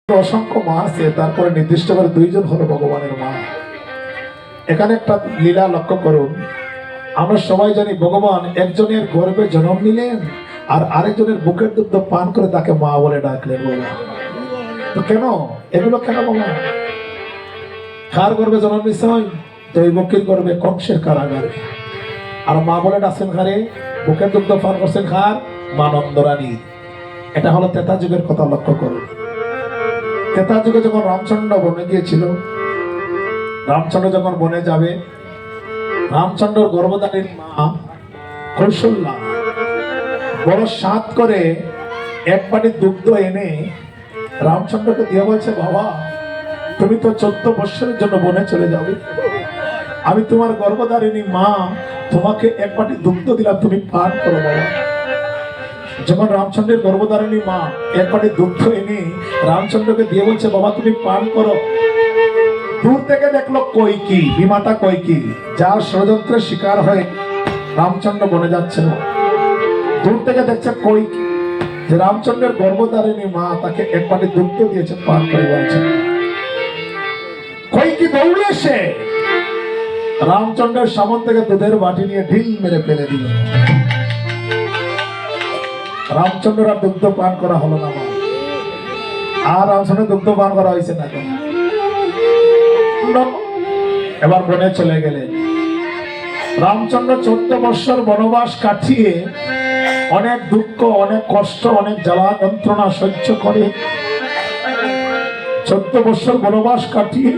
অসংখ্য মা আছে, তারপরে নির্দিষ্ট করে দুইজন হলো ভগবানের মা। এখানে একটা লীলা লক্ষ্য করুন। আমরা সবাই জানি ভগবান একজনের গর্ভে জন্ম নিলেন আর আরেকজনের বুকের দুধ পান করে তাকে মা বলে ডাকলেন। বাবা তো কেন এগুলো কেন বাবা? কার গর্ভে জন্ম নিচ্ছে? দৈবকীর গর্ভে, কংসের কারাগারে। আর মা বলে ডাকছেন কারে? বুকের দুধ পান করছেন কার? মা নন্দরানী। এটা হলো ত্রেতা যুগের কথা, লক্ষ্য করুন। ত্রেতা যুগে যখন রামচন্দ্র বনে গিয়েছিল, রামচন্দ্র যখন বনে যাবে, রামচন্দ্র গর্ভধারীর মা কৌশল্যা বড় সাত করে এক বাটি দুগ্ধ এনে রামচন্দ্রকে দিয়ে বলছে, বাবা তুমি তো 14 বৎসরের জন্য বনে চলে যাবে, আমি তোমার গর্ভধারিণী মা, তোমাকে এক বাটি দুগ্ধ দিলাম, তুমি পান করো বাবা। যখন রামচন্দ্রের গর্ভধারিণী মা এক বাটি দুগ্ধ এনে রামচন্দ্রকে দিয়ে বলছে, বাবা তুমি পান করো, দূর থেকে দেখলো কইকি, বিমাতা কইকি, যার ষড়যন্ত্রের শিকার হয়ে রামচন্দ্র বনে যাচ্ছিল। দূর থেকে দেখছে কইকি যে রামচন্দ্রের গর্ভধারিণী মা তাকে এক বাটি দুগ্ধ দিয়েছে, পান করে বলছে। কইকি দৌড়ে এসে রামচন্দ্রের সামনে থেকে দুধের বাটি নিয়ে ঢিল মেরে ফেলে দিল। রামচন্দ্র আর দুগ্ধ পান করা হলো না। আর রামচন্দ্রের দুগ্ধ পান করা হয়েছে না। এবার বনে চলে গেলেন। রামচন্দ্র 14 বৎসর বনবাস কাটিয়ে অনেক দুঃখ, অনেক কষ্ট, অনেক জ্বালা যন্ত্রণা সহ্য করে 14 বৎসর বনবাস কাটিয়ে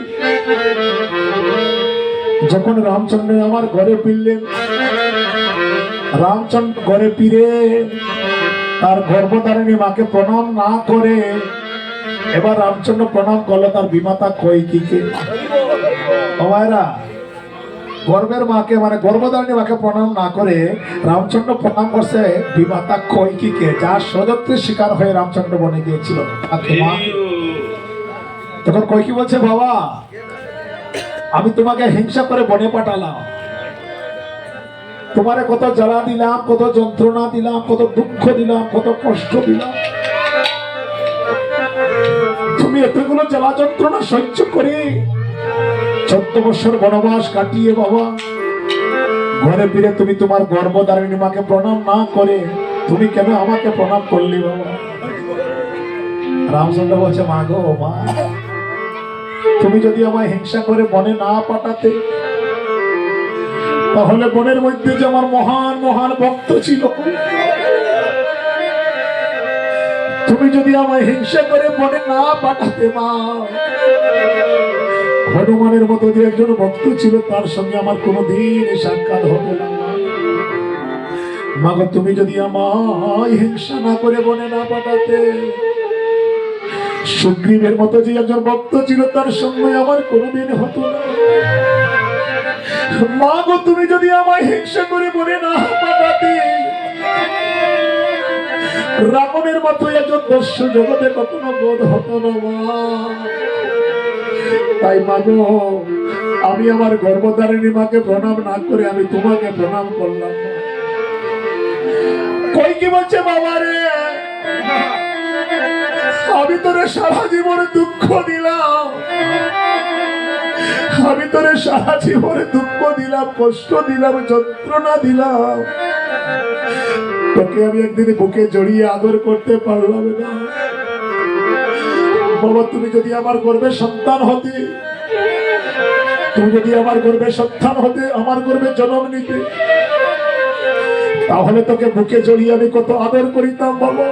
যখন রামচন্দ্র আমার ঘরে ফিরলেন, রামচন্দ্র ঘরে ফিরে তার গর্ভধারিণী মাকে প্রণাম না করে এবার রামচন্দ্র প্রণাম করলো তার বিমাতা কইকিকে। বাবারা, গর্ভের মাকে মানে গর্ভধারিণী মাকে প্রণাম না করে রামচন্দ্র প্রণাম করছে বিমাতা কইকিকে, যার ষড়যন্ত্রের শিকার হয়ে রামচন্দ্র বনে গিয়েছিল। তখন কইকি বলছে, বাবা আমি তোমাকে হিংসা করে বনে পাঠালাম, তোমারে কত জ্বালা দিলাম, কত যন্ত্রণা দিলাম, কত দুঃখ দিলাম, কত কষ্ট দিলাম, তুমি এতগুলো জ্বালা যন্ত্রণা সহ্য করে 14 বছর বনবাস কাটিয়ে বাবা ঘরে ফিরে তুমি তোমার গর্ভধারিণী মাকে প্রণাম না করে তুমি কেন আমাকে প্রণাম করলি বাবা? রামচন্দ্র বলছে, মা গো মা, তুমি যদি আমায় হিংসা করে বনে না পাঠাতে তাহলে বনের মধ্যে যে আমার মহান মহান ভক্ত ছিল, তুমি যদি আমায় হিংসা করে বনে না পাঠাতে মা, হনুমানের মতো যে একজন ভক্ত ছিল তার সঙ্গে আমার কোনোদিন সাক্ষাৎ হবে না। মাগো তুমি যদি আমায় হিংসা না করে বনে না পাঠাতে, সুগ্রীবের মতো যে একজন ভক্ত ছিল তার সঙ্গে আমার কোনোদিন হতো না। মাগো তুমি যদি আমায় হিংসা করে বনে না পাঠাতে, রাবণের মতো একজন দস্যু জগতে কখনো বোধ হতো না মা। তাই মাগো আমি আমার গর্ভধারিণী মাকে প্রণাম না করে আমি তোমাকে প্রণাম করলাম। কইকি বলছে, বাবা রে আমি তোরে সারা জীবনে দুঃখ দিলাম, আমি তোরে সারা জীবনে দুঃখ দিলাম, কষ্ট দিলাম, যন্ত্রণা দিলাম, তোকে আমি একদিন বুকে জড়িয়ে আদর করতে পারলাম না। বাবা তুমি যদি আমার গর্ভে সন্তান হতে, তুমি যদি আমার গর্ভে সন্তান হতে, আমার গর্ভে জন্ম নিতে, তাহলে তোকে বুকে জড়িয়ে আমি কত আদর করিতাম বাবা।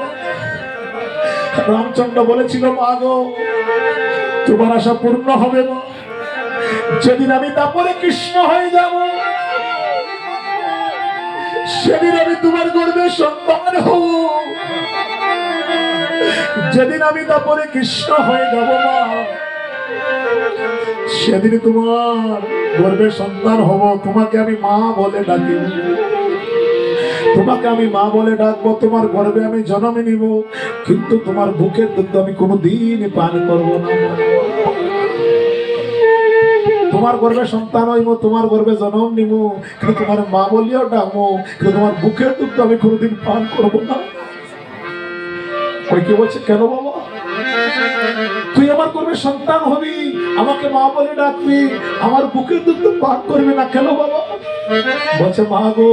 রামচন্দ্র বলেছিল, মা গো তোমার আশা পূর্ণ হবে মা, যেদিন আমি তারপরে কৃষ্ণ হয়ে যাব সেদিন আমি তোমার গর্ভে সন্তান হব। যেদিন আমি তারপরে কৃষ্ণ হয়ে যাব মা, সেদিন তোমার গর্ভে সন্তান হব, তোমাকে আমি মা বলে ডাকি, তোমাকে আমি মা বলে ডাকবো, তোমার গর্ভে আমি জন্ম নিব, কিন্তু তোমার বুকের দুধ আমি কোনোদিন পান করবো না। তোমার গর্ভে সন্তান হইব, তোমার গর্ভে জন্ম নিব, কিন্তু তোমার মা বলিও ডাকবো, কিন্তু তোমার বুকের দুধ আমি কোনোদিন পান করবো না। কই কি বলছে, কেন বাবা? তুই আমার গর্ভে সন্তান হবি, আমাকে মা বলে ডাকবি, আমার বুকের দুধ তো পান করবি না কেন বাবা? বলছে মা গো,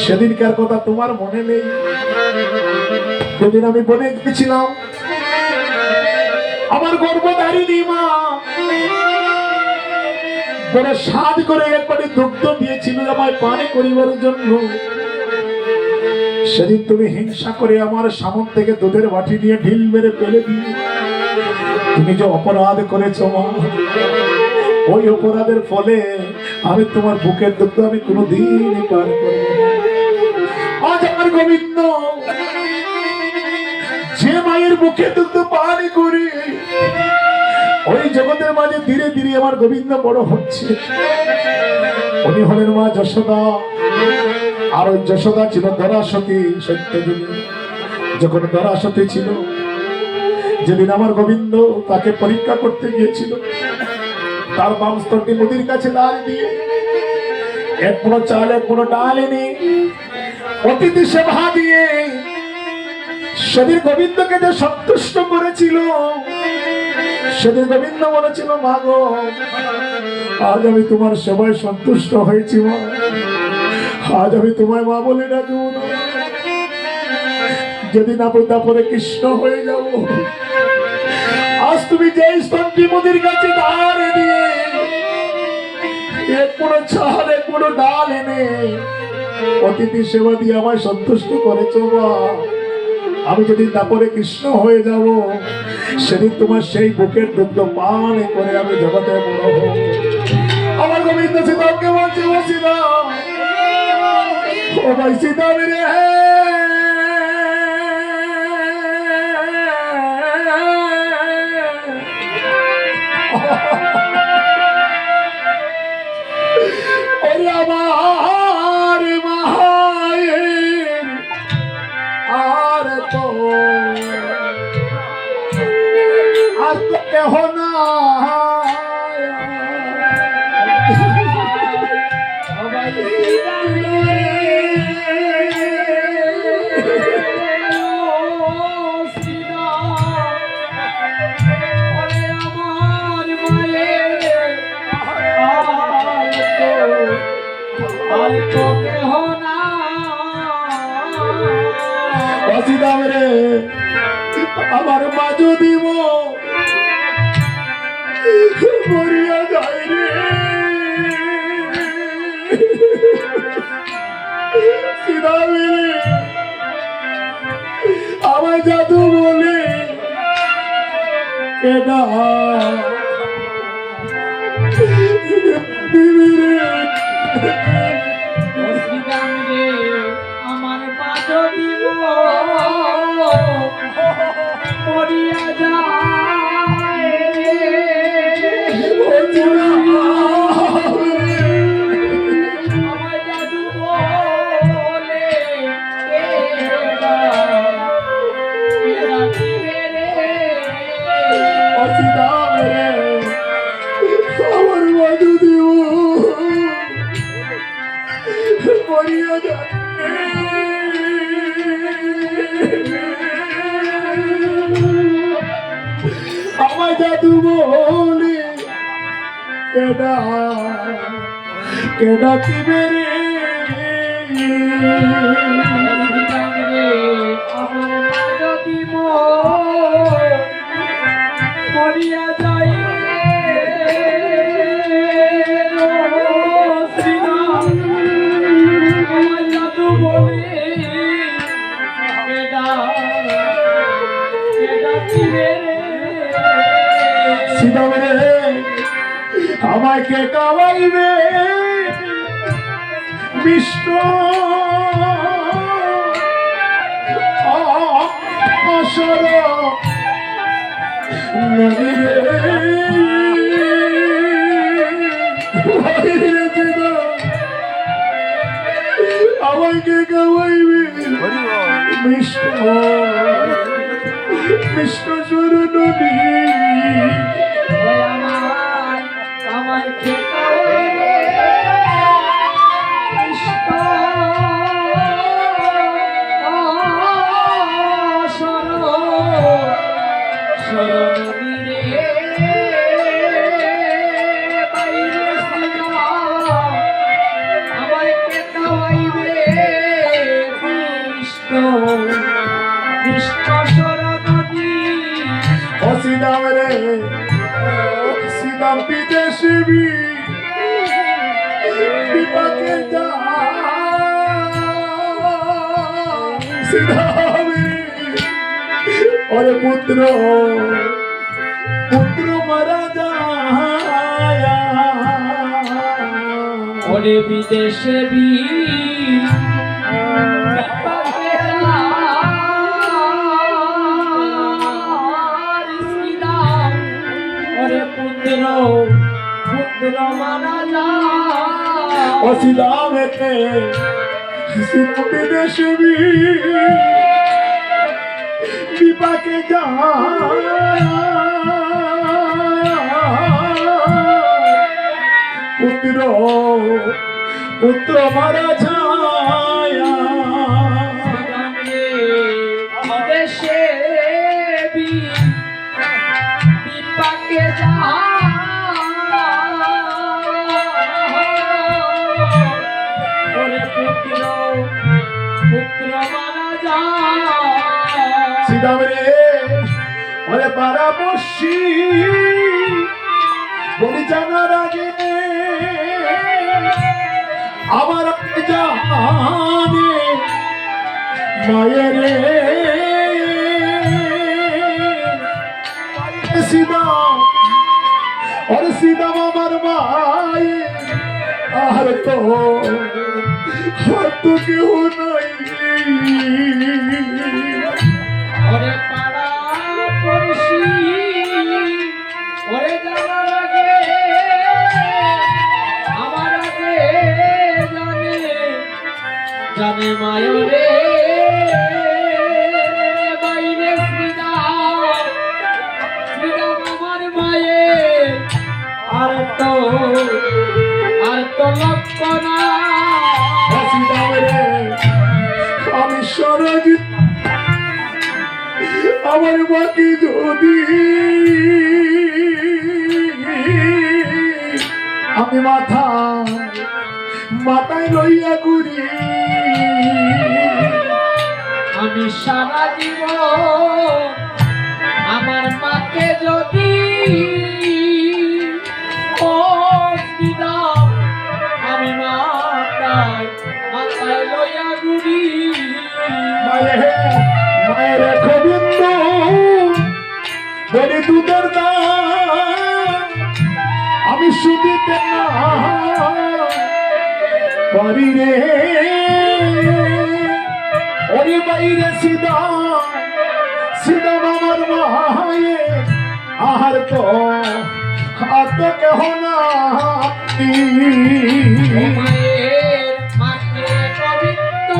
সেদিনকার কথা তোমার মনে নেই? সেদিন আমি বনে গেছিলাম, আমার গর্ভধারিণী মা বড় স্বাদ করে একবারে দুগ্ধ দিয়েছিল আমায় পানি করিবার জন্য। সেদিন তুমি হিংসা করে আমার সামন থেকে দুধের বাটি নিয়ে ঢিল মেরে ফেলে দিয়ে তুমি যে অপরাধ করেছ মা, ওই অপরাধের ফলে আমি তোমার বুকের দুগ্ধ আমি কোনোদিন পান করব না। আজ আমার গোবিন্দ যে মায়ের বুকের দুগ্ধ পান করি, ওই জগতের মাঝে ধীরে ধীরে আমার গোবিন্দ বড় হচ্ছে। উনি হলেন মা যশোদা, আর ওই যশোদা ছিল দরাসতী সত্যযুগী। যখন দরাসতী ছিল, যেদিন আমার গোবিন্দ তাকে পরীক্ষা করতে গিয়েছিল, তার বাম স্তরটি নদীর কাছে ডাল দিয়ে এক কোনো চাল এক কোনো ডাল এনে অতিথি সেবা দিয়ে সেদিন গোবিন্দকে যে সন্তুষ্ট করেছিল, সেদিন গোবিন্দ বলেছিল মা গো, আজ আমি তোমার সেবায় সন্তুষ্ট হয়েছি মা, আজ আমি তোমায় মা বলে ডাকবো না। যেদিন আপদা পরে কৃষ্ণ হয়ে যাব, আজ তুমি যে স্তনটি মোদির কাছে দাঁড়ে দিয়ে এক পুরো চাল এক পুরো ডাল এনে অতিথি সেবা দিয়ে আমায় সন্তুষ্ট করেছো মা, আমি যদি তারপরে কৃষ্ণ হয়ে যাব, সেদিন তোমার সেই বুকের দুগ্ধ পান করে আমি জগতে বড় হব। আমার গোবিন্দ সীতাকে বলছে, ও সীতা, ও ভাই সীতা মেরে আমার মায়ের আর তো কেহ না, আমার মা যদি মরিয়া যায় রে, আমার জাদু বলে কেডা আমার মা যদি মরিয়া যায়, আমার জাদু বলে আমার মা যদি মরিয়া যায়, আমার জাদু বলে কেডা কেডা কি বেরে আমার মা যদি মরিয়া যায়, আমায় কে কাবাইবে বিষ্ণু আসর আমায় কে কাবাইবে বিষ্ণু বিষ্ণু স্বরূপ আমার শরণ নিরে বাইরে শ্রীরাম আমায় কেতাইবে কৃষ্ণ কৃষ্ণ শরণ নিরে ও শ্রীরাম রে শ্রীরাম বিদেশি বিপাকে যা শ্রীরাম রে ওরে পুত্র পুত্র মারা যায় ওরে বিদেশে বিপাকে যার শ্রীরাম ওরে পুত্র পুত্র মারা যায় ও শ্রীরাম রে শ্রীরাম বিদেশি বিপাকে যা পুত্র পুত্র মারা যায় বিদেশে বিপাকে ওরে পুত্র পুত্র মারা যায় শ্রীরাম রে ওরে পারাবশী বলি জানার আগে আমার জানে মায়ের শ্রীরাম ওরে শ্রীরাম আমার মায়ে আর তো কেউ নাই ওরে পাড়া পড়শি ওরে জানার আগে আমার আগে জানে জানে মায়রে বাইরে শ্রীরাম শ্রীরাম আমার মায়ে আর তো লক্ষ্য না শ্রীরাম রে আমি সরজি আমার বাকি যদি আমি মাথায় লইয়া ঘুরি আমি সারা জীবন আমার মাকে যদি ও শ্রীরাম আমি মাথায় লইয়া ঘুরি মায়ের গোবিন্দ বলি দুধের দাম আমি শুধিতে না পারি রে ওরে বাইরে সিদাম আমার মায়ে আহার তো কেহ না মায়ের মাকে পবিত্র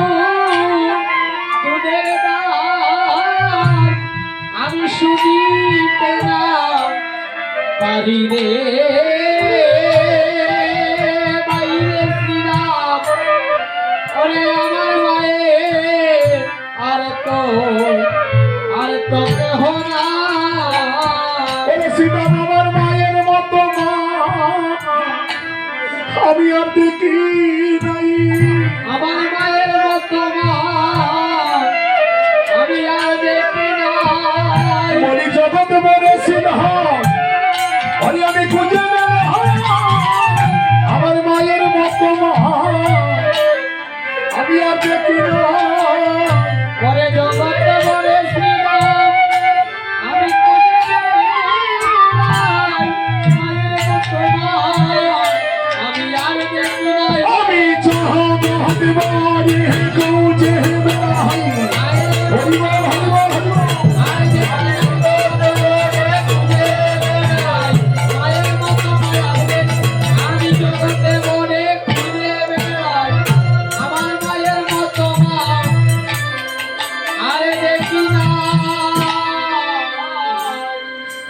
দুধের দাম আমি শুনিতে না পারি রে বাইরে শ্রীরাম ওরে আমার মায়ের আর তো কেহ না ওরে সিদাম আমার মায়ের মতো মা আমি আর দেখি নাই আমার মায়ের মতো মা আমি আর দেখি নাই বলি জগৎ বলেছিলাম বলি আমি খুঁজে আমার মায়ের মতো মা আমি আর দেখি না পরে জগতে বলে শ্রীরাম আমি খুঁজে নাই মায়ের মতো মা আমি আর দেখি নাই আমি জগৎ বলে খুঁজে নাই হরিবল হরিবল হরিবল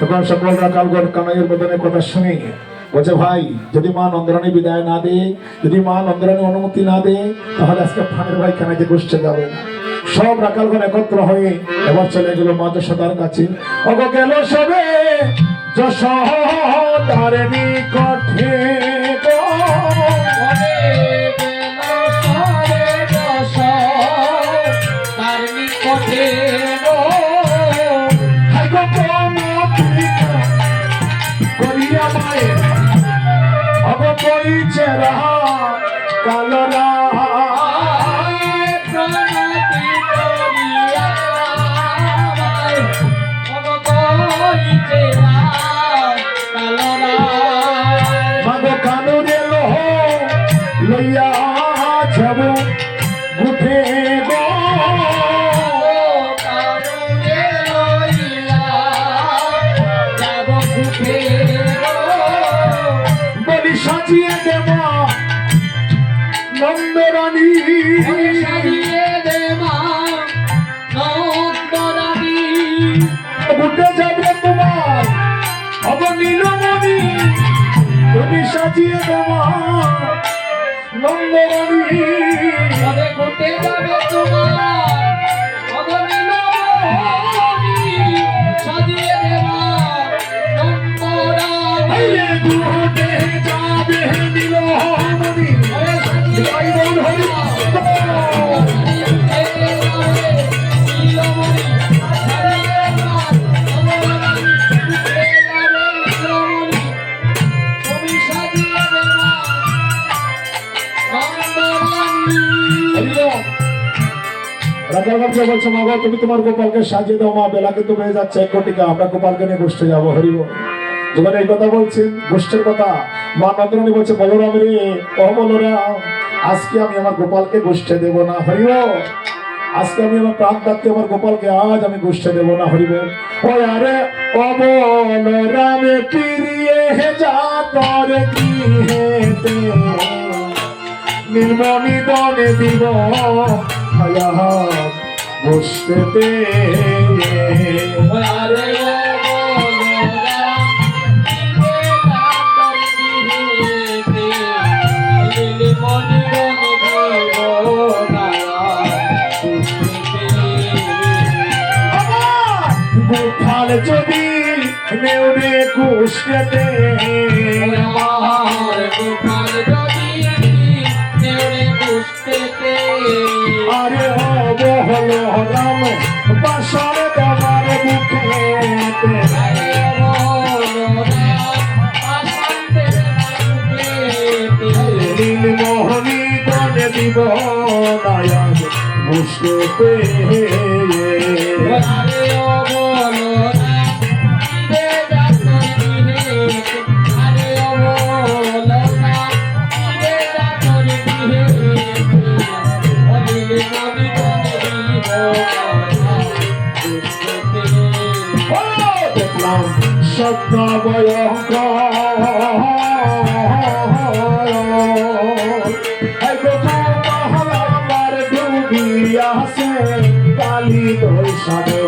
তখন সকলরা কালগড় কানাইয়ের বদনের কথা শুনে বলছে ভাই যদি মা নন্দরানী বিদায় না দে যদি মা নন্দরানী অনুমতি না দে তাহলে আজকে ফানের ভাই কানাইতে গোষ্ঠে যাবে না সব রাখালগণ একত্র হয়ে এবার চলে গেল মা যশোদার কাছে। ওগো গেল সবে যশোদার নিকটে গো। ওরে গেল সবে তার নিকটে গো। হাই গো প্রণতিকা করিয়া মায়ের ওগো পরিচেরা কালরা। প্রণতি করিয়া আমায় অবগতিতে কালরা। মাগো কানুরে লোহ লইয়া যাব গুঠে গো। কারণে লইয়া যাব ঘুরে গো। বলি সাজিয়ে দেবা নন্দরানী। ওরে সাজিয়ে দে মা নন্দরানী। উঠে যাবে তোমার অবনীলমণি। তুমি সাজিয়ে দেবা নন্দরানী। ওরে ঘুটে যাবে তোমার অগণিলমণি। সাজিয়ে দেবা নন্দরানী। আইয়ে ঘুটে যাবে নীলমণি। ওরে সাজিয়ে জয় বল হরি বল। রাজাবাবু বলছে মা গো, তুমি তোমার গোপালকে সাজিয়ে দাও মা, বেলা কিন্তু হয়ে যাচ্ছে 1 কোটিকা, আমরা গোপালকে নিয়ে গোষ্ঠে যাবো। হরিব যখন এই কথা বলছেন গোষ্ঠের কথা, মা নন্দরানী বলছে বলরাম রে, ও বলরাম, আজকে আমি আমার গোপালকে গোষ্ঠে দেব না। হরিব আজকে আমি আমার প্রাণ রাখতে আমার গোপালকে আজ আমি গোষ্ঠে দেব না। হরিব ও আরে ও বলরামে পিরিয়ে যা তোর কি হেতে নির্মণি দনে দিব মায়া গোষ্ঠেতে। গোপাল যদি নেউরে গোষ্ঠেতে আরে অবহল রাম বাসর তোমার বুকেতে। নীলমোহনী দনে দিব নায়ান গোষ্ঠেতে। দেখলাম স্বপ্ন ভয়ঙ্কর আমার ডুবিয়াছে কালী বৈশাখে।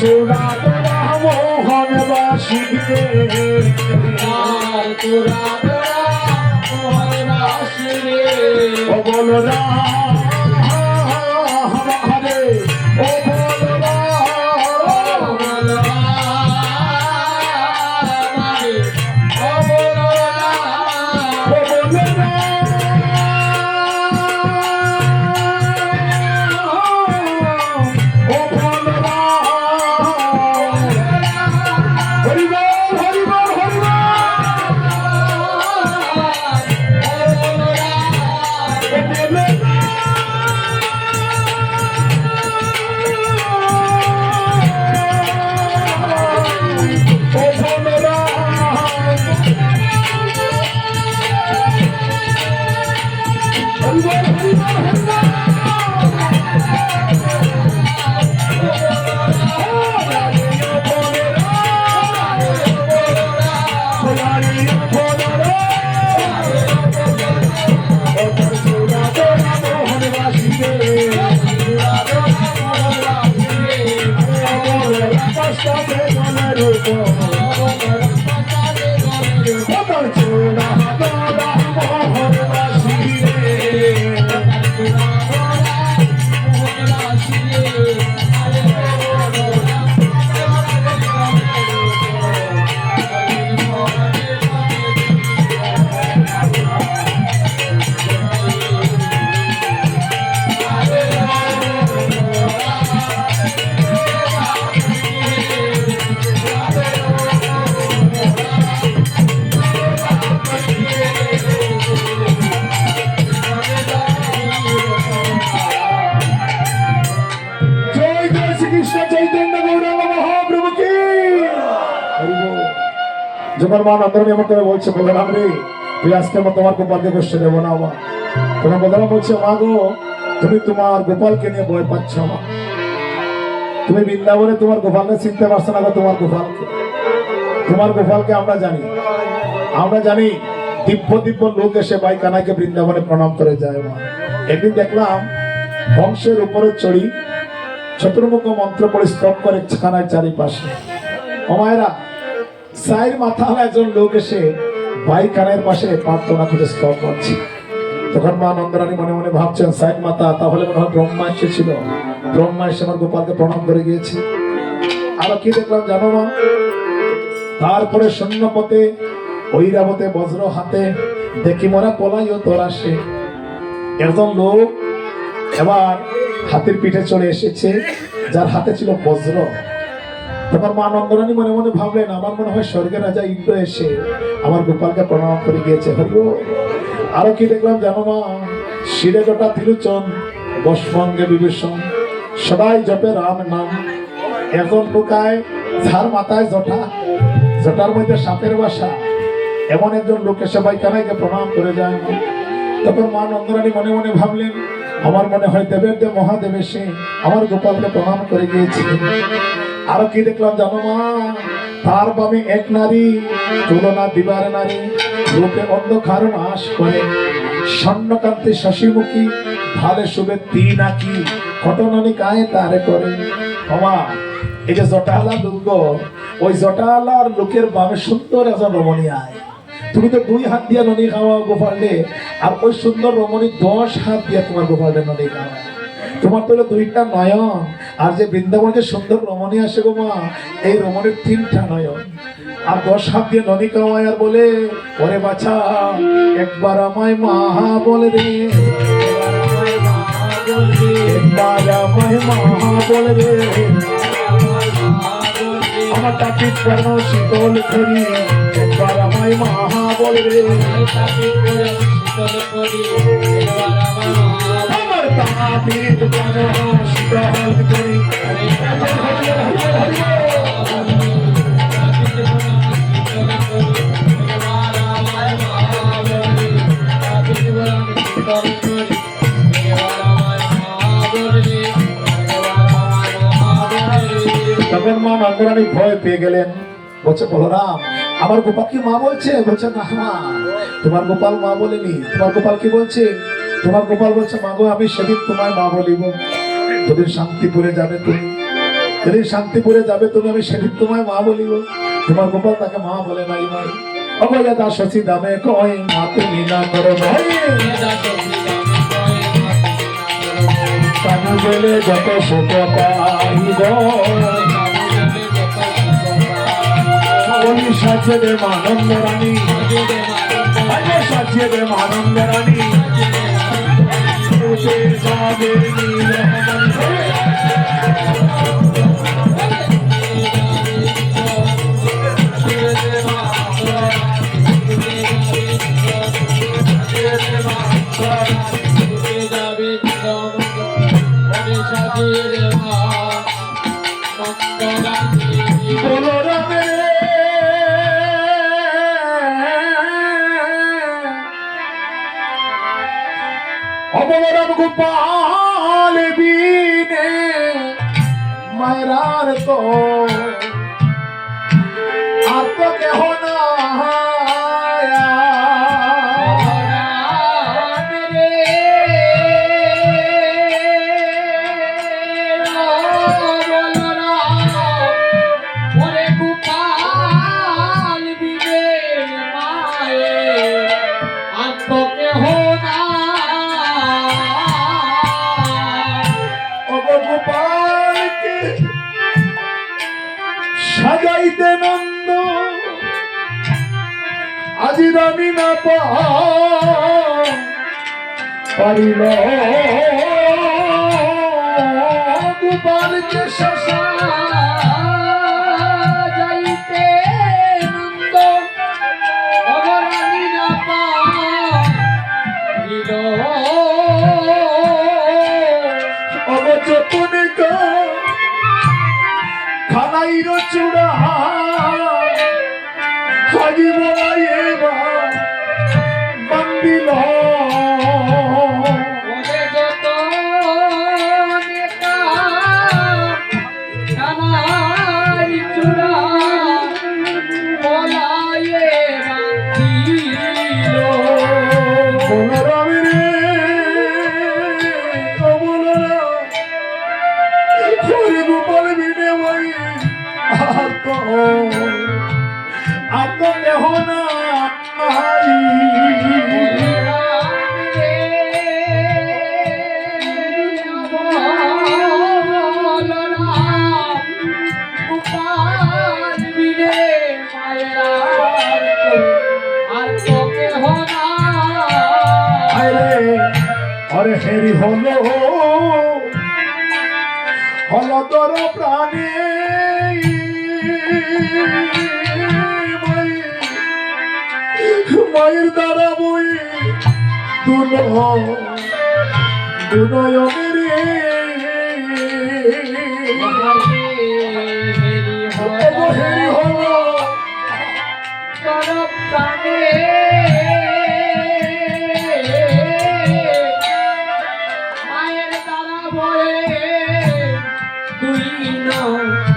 চূড়া তোরা মোহন বাসিকে ও বলরাম হরে ও যখন মা নন্দরানী এমন করে বলছে, বলরাম রে তুই আজকে আমার তোমার গোপালকে কষ্ট দেবো না মা। তখন বলরাম বলছে, মা গো তুমি তোমার গোপালকে নিয়ে ভয় পাচ্ছ মা, তুমি বৃন্দাবনে তোমার গোপালকে চিনতে পারছো না, তোমার গোপালকে আমরা জানি দিব্য দিব্য লোক এসে ভাই কানাইকে বৃন্দাবনে প্রণাম করে যায় মা। একদিন দেখলাম বংশের উপরে চড়ি চতুর্মুখ মন্ত্র পড়ে স্তব করে কানার চারিপাশে। ও মায়েরা, সাইর মাথা একজন লোক এসে ভাই কানের পাশে প্রার্থনা করে স্তব করছে। তখন মা নন্দরানী মনে মনে ভাবছেন, সাইর মাতা তাহলে মনে হয় ব্রহ্মা এসেছিল, ব্রহ্মা এসে আমার গোপালকে প্রণাম করে গিয়েছে। আরো কি দেখলাম জানো মা? তারপরে শূন্য পথে ঐরাবতে বজ্র হাতে দেখি মোরা পলাইও তোর আসে। একজন লোক এবার হাতির পিঠে চলে এসেছে, যার হাতে ছিল বজ্র। তখন মা নন্দরানী মনে মনে ভাবলেন, আমার মনে হয় স্বর্গের রাজা ইন্দ্র এসে আমার গোপালকে প্রণাম করে গিয়েছে। হরিগো। আরো কি দেখলাম জানো মা? শিরে জটা তিলুচন বস্মঙ্গে বিভীষণ সদাই জপে রাম নাম। একজন লুকায় যার মাথায় জটা, জটার মধ্যে সাপের বাসা, এমন একজন লোক এসে ভাই কানাইকে প্রণাম করে যায়। তখন মা নন্দরানী মনে মনে ভাবলেন, আমার মনে হয় দেবের দেব মহাদেব এসে আমার গোপালকে প্রণাম করে গিয়েছে। আরো কি দেখলাম জানো মা? তার বামে এক নারী, তুলনা দিবার নারী, লোকে অন্ধকার নাশ করে, স্বর্ণকান্তি শশীমুখী ভালে শুভে তিন আঁকি ঘটনানি কায়ে তারে করে। বাবা, এই যে জটালা দুর্গ, ওই জটালার লোকের বামে সুন্দর একজন রমণী আয়। তুমি তো 2 হাত দিয়ে নদী খাওয়া গোপালে, আর ওই সুন্দর রমণী 10 হাত দিয়ে তোমার গোপালের নদী খাওয়া। তোমার তো 2টা নয়ন, আর যে বৃন্দাবনে সুন্দর রমণী আসে গো মা, এই রমণীর 3টা নয়ন, আর 10 হাত দিয়ে নদী খাওয়ায় আর বলে, ওরে বাছা একবার আমায় মাহা বলে রে, একবার আমায় মাহা বলে রে, আমার তাকে কেন শীতল করি, একবার আমায় মাহা বলে রে, আমার তাকে কেন শীতল করি। তখন মা নন্দরানী ভয় পেয়ে গেলেন, বলছে, বলরাম আমার গোপাল কি মা বলছে? বলছে না মা, তোমার গোপাল মা বলেনি। তোমার গোপাল কি বলছে? তোমার গোপাল বলছে, মা গো আমি সেদিন তোমায় মা বলিব, যেদিন শান্তিপুরে যাবে তুমি, যেদিন শান্তিপুরে যাবে তুমি, আমি সেদিন তোমায় মা বলিব। তোমার গোপাল তাকে মা বলে নাই ভাই। অবয়দা শশী দামে কয় মা তুমি না করো ভাই, কানু গেলে যত শোক পাইব, সাজিয়ে দে মানন্দ রানী, সাজিয়ে দে মানন্দ রানী, যাবে অবলরাম গোপাল বিনে মায়েরার তো আর তো কেহ না, সাজাইতে নন্দ আজি রানী না পারিল, গোপালকে সাজাইতে নন্দ অগরানী না পারিল, অবচতনিকা খানাইর চূড়া আর তো দেহ নাই আরে অরে হেরি হলো হলো তোর প্রাণী মায়ের দ্বারা বই দুনয়নের হেরি হলো মায়ের দ্বারা বয়ে দুই নয়নে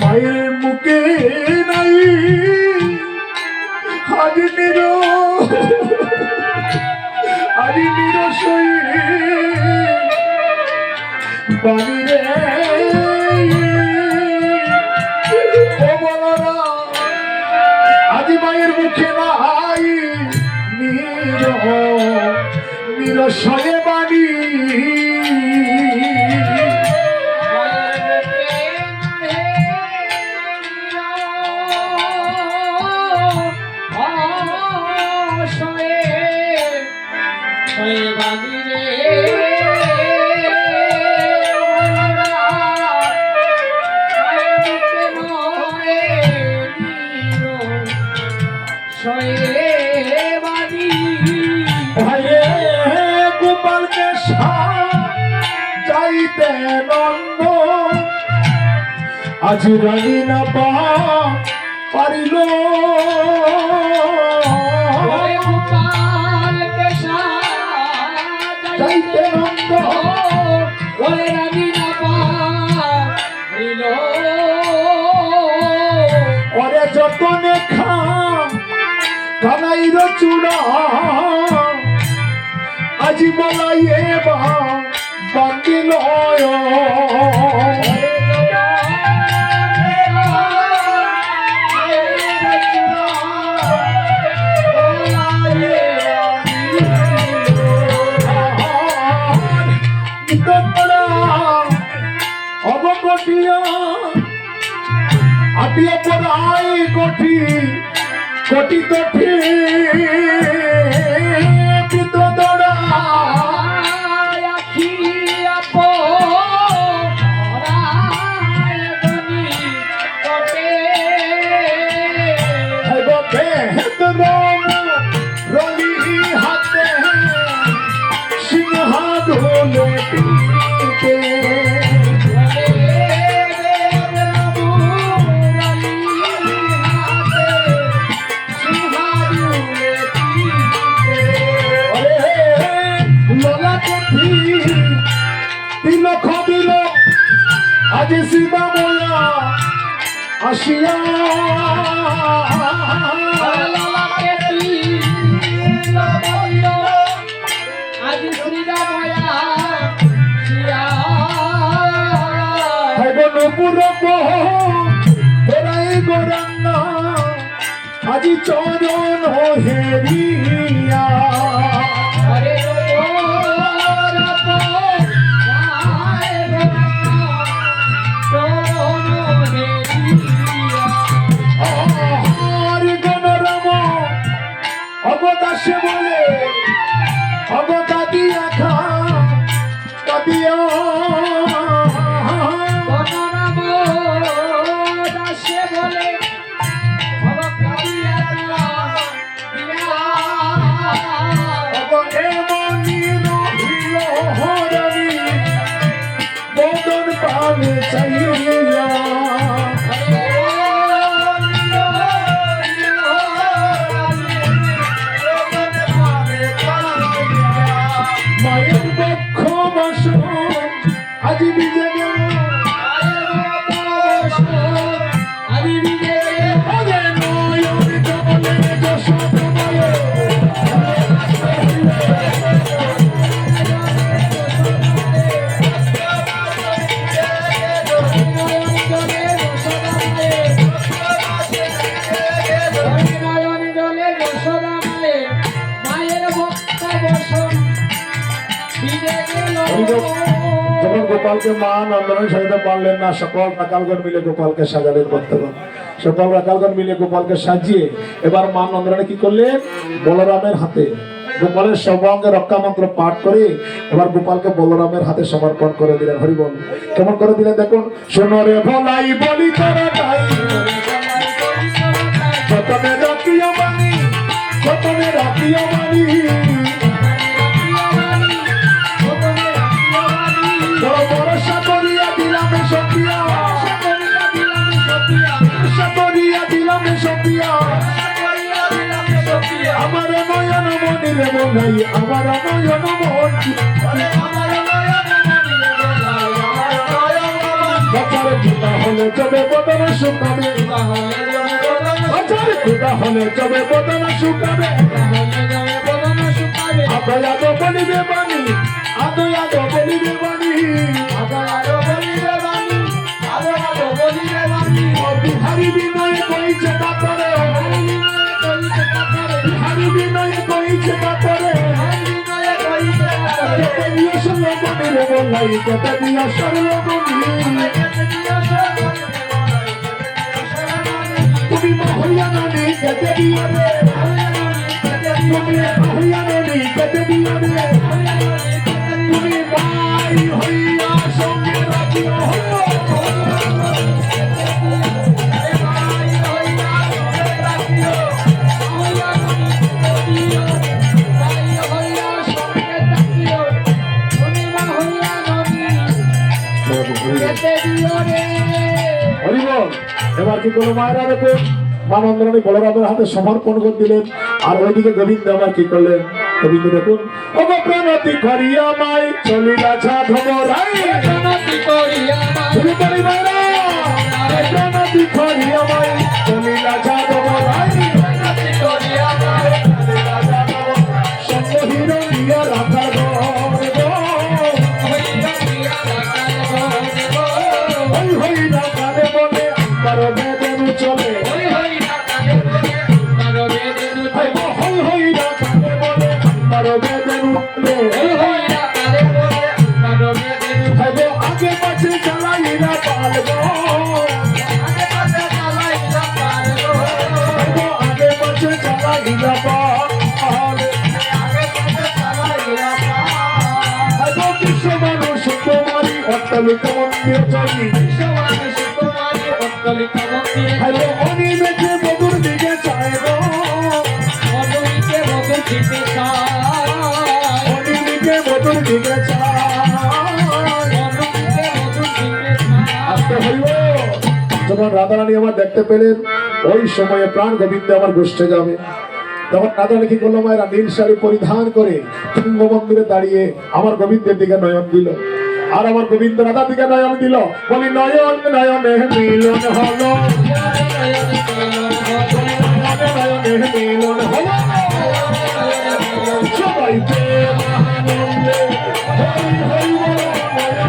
মায়ের মুখে নাই আজ নিরসই বাড়ি রে ও বলরা আজ মায়ের মুখে নাই নিরসয়ে বাড়ি ভাইয়ে গোপালকে যাইতে নন্দ আজ রানী না পারিল যাইতে নন্দ ওরে যতনে কানাইর চূড়া আজি বলাইয়ে বান্দিল অবকটিয়া আটিয়া পড়াই কটি তো ঠিক দৌড়া রলি হাতে সিংহা ধুলে পিতে আজ সীতা মোলা আসিয়া আজি চরণ হেরিয়া অবদাসে বলে অবদাদিয়া কাদিয়া বলে যখন গোপালকে মা নন্দনের সাজাতে পারলেন না, সকল রাখালগণ মিলে গোপালকে সাজালেন। বর্তমান সকল রাখালগণ মিলে গোপালকে সাজিয়ে এবার মা নন্দনে কি করলেন, বলরামের হাতে গোপালের সর্বাঙ্গে রক্ষা মন্ত্র পাঠ করে এবার গোপালকে বলরামের হাতে সমর্পণ করে দিলেন। হরিবল কেমন করে দিলেন দেখুন, শোনো রে ভোলাই বলি তোরা তাই, যতনে রাখিও মানি, যতনে রাখিও মানি, বড় ভরসা করিয়া দিলাম সপিয়া, ভরসা করিয়া দিলাম সপিয়া, আমার নয়ন মনি রে বলাই, আমার নয়ন মনি, বাচ্চারে পিতা হলে চবে বদন শুকাবে, বাচ্চারে পিতা হলে চবে বদন শুকাবে, আদয়া তো বলিবে বাণী, আদয়া তো বলিবে বাণী, বিহারি বিনয় কইছে কাতরে, বিহারি বিনয় কইছে কাতরে, কেতে দিও সর্বমণি রে বলাই, কেতে দিও সর্বমণি, তুমি মহইয়া নানি কেতে দিও রে, তুমি মহইয়া নানি কেতে দিও রে, তুমি ভাই হইয়া সঙ্গে রাখিও, হরিবল। এবার কি করলো মায়েরা দেখুন, মানন্দরানী বলরামের হাতে সমর্পণ করে দিলেন। আর ওইদিকে গোবিন্দ আবার কি করলেন, গোবিন্দ দেখুন, ওগো প্রণতি করিয়া মাই চলিলা ধমরাই, প্রণতি করিয়া মাই চলিলা ধমরাই, সঙ্গ হিরণিয়া রাখার চলে, আগে পাশে চালাইলা পালবো, আগে পাশে চালাইলা পাল, বিশ্ব মানুষ কুমারী অট্টালিকা মন্দির চলি, অনিমেষে বধুর দিকে চায় গো, অনিমেষে বধুর দিকে চায়, আসতে হইব। যখন রাধারানী আমার দেখতে পেলেন, ওই সময়ে প্রাণ গোবিন্দে আমার গোষ্ঠে যাবে। তখন রাধারানী কি করলো, মায়েরা নীল শাড়ি পরিধান করে তুঙ্গ মন্দিরে দাঁড়িয়ে আমার গোবিন্দের দিকে নয়ন দিল। আর আমার গোবিন্দ রাধার দিকে নয়ন দিল, বলি নয়ন নয়নে মিলন হলো, নয়নে মিলন হলো, সবাই প্রেমানন্দে হই হই বলো,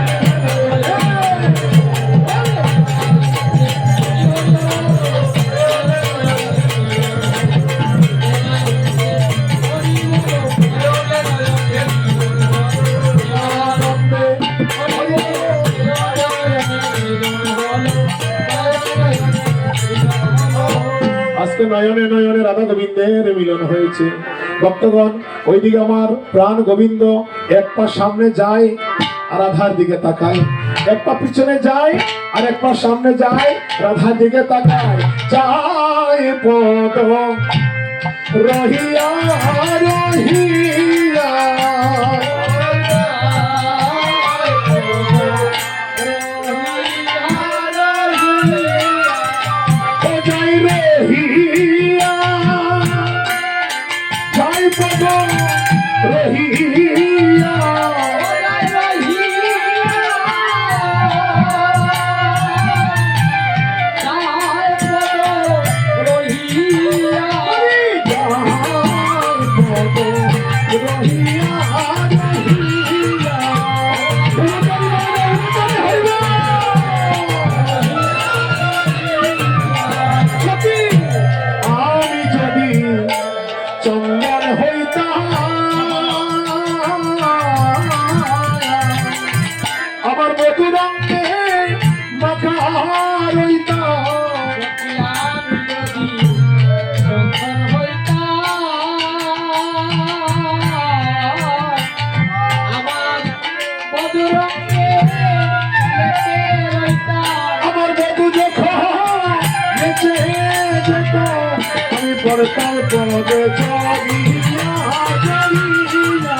আজকে নয়নে নয়নে রাধা গোবিন্দের মিলন হয়েছে। ভক্তগণ, ওইদিকে আমার প্রাণ গোবিন্দ এক পা সামনে যায় আর রাধার দিকে তাকায়, এক পা পিছনে যায় আর এক পা সামনে যায়, রাধার দিকে তাকায়, যায় পদ রহিয়া রহিয়া, রইতা আমি যদি শঙ্কর হইতাম, আমার বধুরঙ্গে লেপে রইতাম। আমার বধু যখন নেচে যেত আমি পড়তাম পদে চড়িয়া চড়িয়া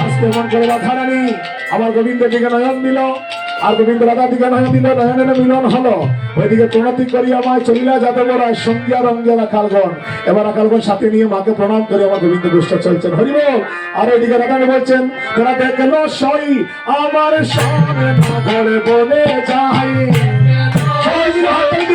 আজকে মন করে রাধা রানী আমার গোবিন্দ দিকে নয়ন দিল আর গোবিন্দ রাধা দিকে নয়ন দিল, নয়নের মিলন হলো। ওইদিকে প্রণতি করি আমায় চলিলা যাদব রায় সঙ্গিয়া রঙ্গিয়া রাখালগণ। এবার রাখালগণ সাথে নিয়ে মাকে প্রণাম করে আমার গোবিন্দ গোষ্ঠ চলছেন হরিবল। আর ওইদিকে রাধারানী বলছেন তোরা দেখলো সই আমার সামনে না ধরে বলে যাই হরিবল।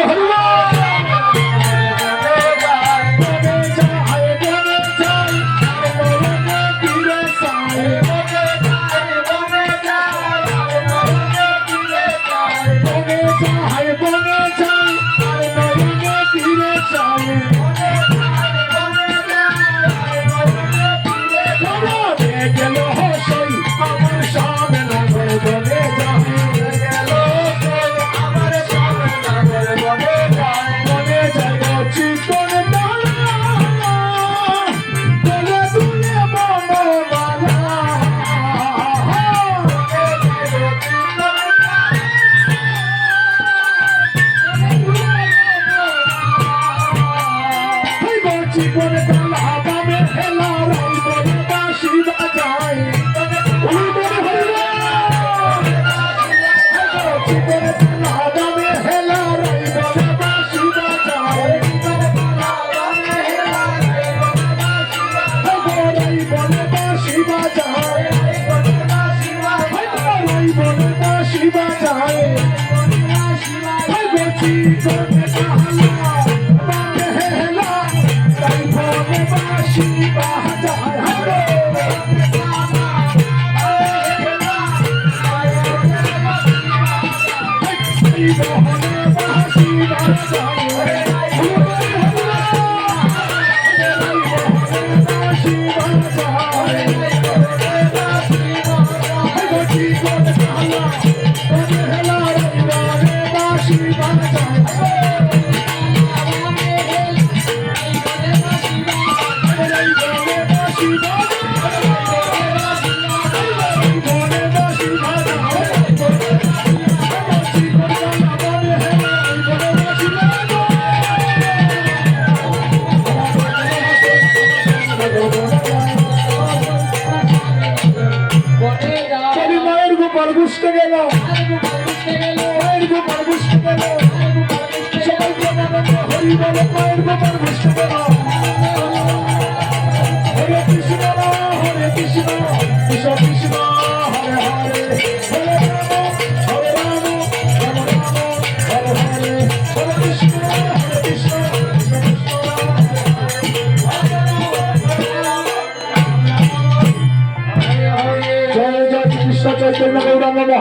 বুঝতে গেল মায়ের গোপাল বুঝতে গেল সবাই হরি বলে মায়ের গোপাল বুঝতে গেল হরে কৃষ্ণ কৃষ্ণ কৃষ্ণ হরে হরে হরে রাম রাম রাম হরে হরে হরে কৃষ্ণ কৃষ্ণ জয় জয় কৃষ্ণ চৈতন্য গৌরাঙ্গ